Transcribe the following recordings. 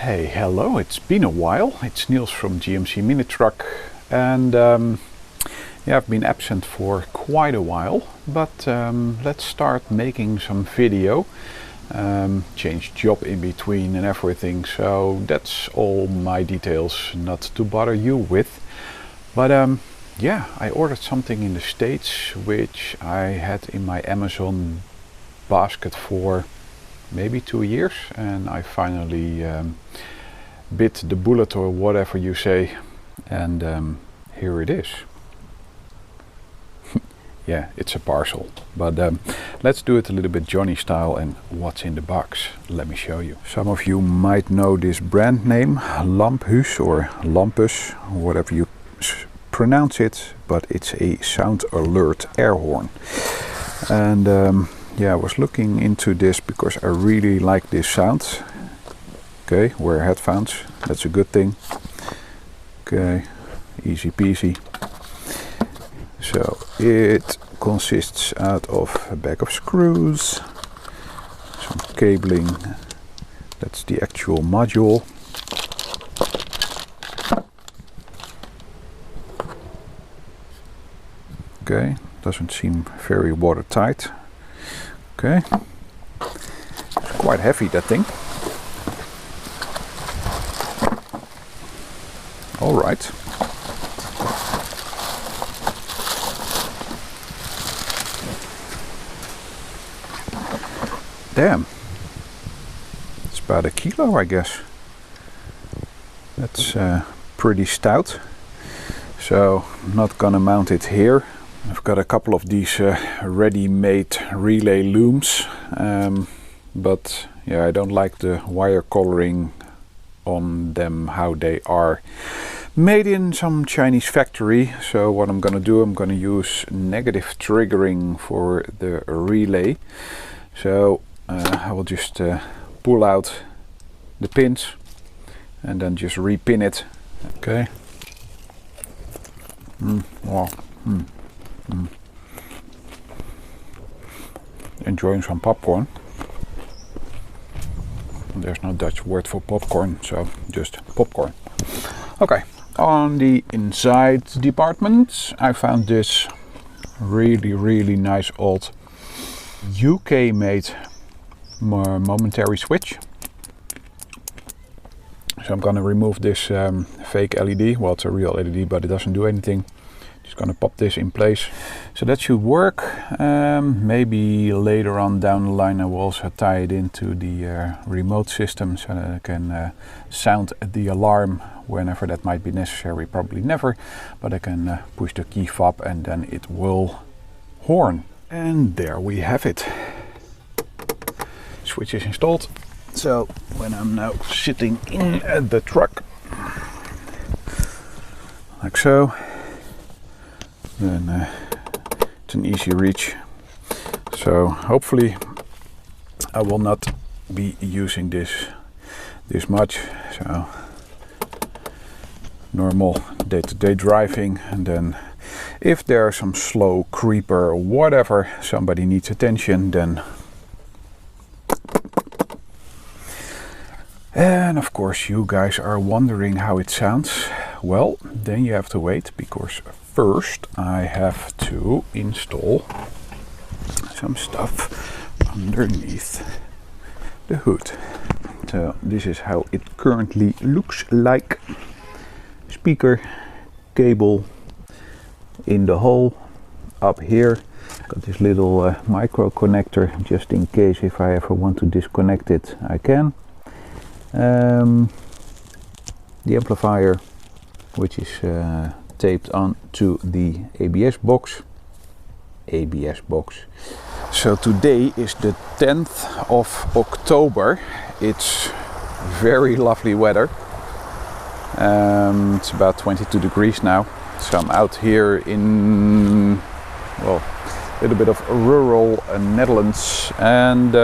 Hey, hello, it's been a while. It's Niels from GMC Mini Truck, and yeah, I've been absent for quite a while, but let's start making some video. Changed job in between and everything, so that's all my details, not to bother you with. But yeah, I ordered something in the States which I had in my Amazon basket for maybe 2 years, and I finally bit the bullet, or whatever you say, and here it is. Yeah, it's a parcel, but let's do it a little bit Johnny style. And what's in the box? Let me show you. Some of you might know this brand name, Lampus or Lampus, whatever you pronounce it, but it's a sound alert air horn. And yeah, I was looking into this because I really like this sound. Okay, wear headphones, that's a good thing. Okay, easy peasy. So it consists out of a bag of screws, some cabling, that's the actual module. Okay, doesn't seem very watertight. Okay, it's quite heavy, that thing. All right. Damn, it's about 1 kilo, I guess. That's pretty stout. So I'm not gonna mount it here. I've got a couple of these ready-made relay looms, but yeah, I don't like the wire coloring on them, how they are made in some Chinese factory. So what I'm gonna do, I'm gonna use negative triggering for the relay. So I will just pull out the pins and then just repin it. Okay. Enjoying some popcorn. There's no Dutch word for popcorn, so just popcorn. Okay, on the inside department I found this really nice old UK made momentary switch. So I'm gonna remove this fake LED. Well, it's a real LED, but it doesn't do anything. Just gonna pop this in place. So that should work. Maybe later on down the line I will also tie it into the remote system so that I can sound the alarm whenever that might be necessary. Probably never, but I can push the key fob and then it will horn. And there we have it. Switch is installed. So when I'm now sitting in the truck, like so, then it's an easy reach. So hopefully I will not be using this much. So normal day-to-day driving, and then if there's some slow creeper or whatever, somebody needs attention, then. And of course you guys are wondering how it sounds. Well, then you have to wait, because first I have to install some stuff underneath the hood. So this is how it currently looks like. Speaker, cable in the hole up here. Got this little micro connector just in case if I ever want to disconnect it, I can. The amplifier, which is taped onto the ABS box. So today is the 10th of October. It's very lovely weather. It's about 22 degrees now. So I'm out here in, well, a little bit of rural Netherlands, and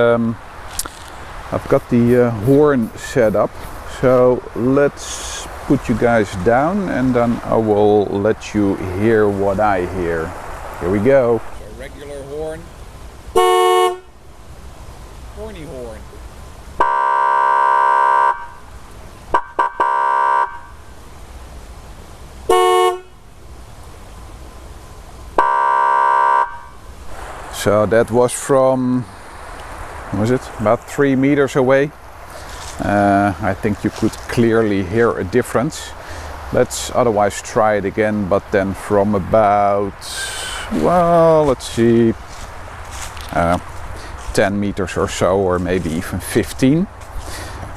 I've got the horn set up. So let's put you guys down and then I will let you hear what I hear. Here we go. A regular horn. Horny horn. So that was from, what was it, about 3 meters away. I think you could clearly hear a difference. Let's otherwise try it again, but then from about, well, let's see, 10 meters or so, or maybe even 15.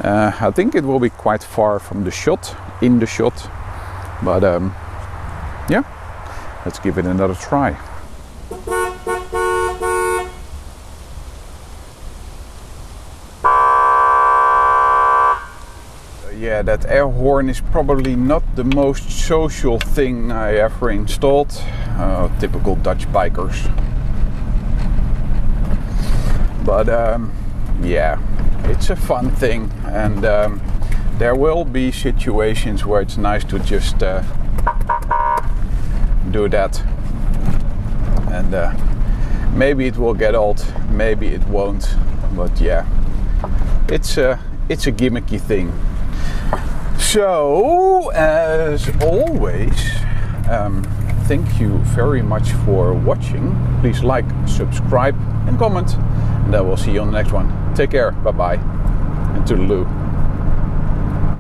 I think it will be quite far from the shot, in the shot, but yeah, let's give it another try. Yeah, that air horn is probably not the most social thing I ever installed. Typical Dutch bikers. But yeah, it's a fun thing, and there will be situations where it's nice to just do that. And maybe it will get old, maybe it won't. But yeah, it's a gimmicky thing. So, as always, thank you very much for watching. Please like, subscribe and comment, and I will see you on the next one. Take care, bye bye, and toodaloo.